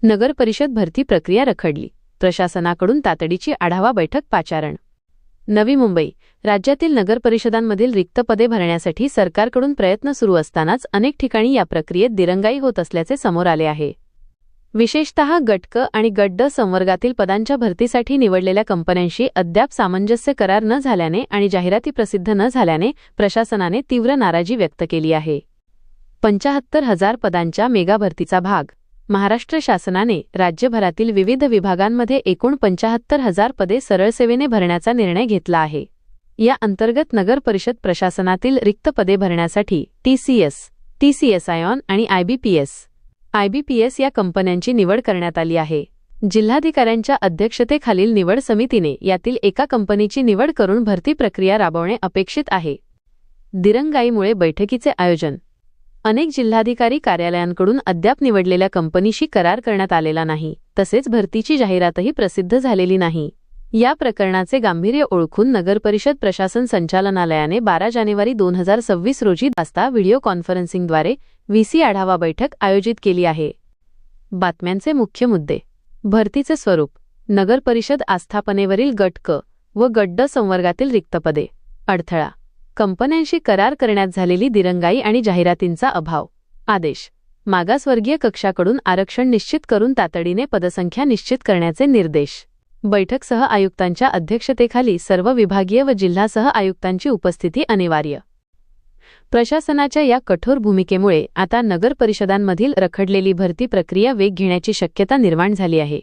नगर परिषद भरती प्रक्रिया रखडली, प्रशासनाकडून तातडीची आढावा बैठक पाचारण. नवी मुंबई. राज्यातील नगर परिषदांमधील रिक्त पदे भरण्यासाठी सरकारकडून प्रयत्न सुरू असतानाच अनेक ठिकाणी या प्रक्रियेत दिरंगाई होत असल्याचे समोर आले आहे. विशेषतः गट क आणि गट ड संवर्गातील पदांच्या भरतीसाठी निवडलेल्या कंपन्यांशी अद्याप सामंजस्य करार न झाल्याने आणि जाहिराती प्रसिद्ध न झाल्याने प्रशासनाने तीव्र नाराजी व्यक्त केली आहे. 75,000 पदांच्या मेगा भरतीचा भाग. महाराष्ट्र शासनाने राज्यभरातील विविध विभागांमध्ये एकूण 75,000 पदे सरळ सेवेने भरण्याचा निर्णय घेतला आहे. या अंतर्गत नगर परिषद प्रशासनातील रिक्त पदे भरण्यासाठी TCS आयॉन आणि IBPS या कंपन्यांची निवड करण्यात आली आहे. जिल्हाधिकाऱ्यांच्या अध्यक्षतेखालील निवड समितीने यातील एका कंपनीची निवड करून भरती प्रक्रिया राबवणे अपेक्षित आहे. दिरंगाईमुळे बैठकीचे आयोजन. अनेक जिल्हाधिकारी कार्यालयांकडून अद्याप निवडलेल्या कंपनीशी करार करण्यात आलेला नाही, तसेच भरतीची जाहिरातही प्रसिद्ध झालेली नाही. या प्रकरणाचे गांभीर्य ओळखून नगर परिषद प्रशासन संचालनालयाने 12 जानेवारी 2026 रोजी वाजता व्हिडिओ कॉन्फरन्सिंगद्वारे VC आढावा बैठक आयोजित केली आहे. बातम्यांचे मुख्य मुद्दे. भरतीचे स्वरूप. नगर परिषद आस्थापनेवरील गट क व गट ड संवर्गातील रिक्त पदे. अडथळा. कंपन्यांशी करार करण्यात झालेली दिरंगाई आणि जाहिरातींचा अभाव. आदेश. मागासवर्गीय कक्षाकडून आरक्षण निश्चित करून तातडीने पदसंख्या निश्चित करण्याचे निर्देश. बैठक सह आयुक्तांच्या अध्यक्षतेखाली सर्व विभागीय व जिल्हासह आयुक्तांची उपस्थिती अनिवार्य. प्रशासनाच्या या कठोर भूमिकेमुळे आता नगर परिषदांमधील रखडलेली भरती प्रक्रिया वेग घेण्याची शक्यता निर्माण झाली आहे.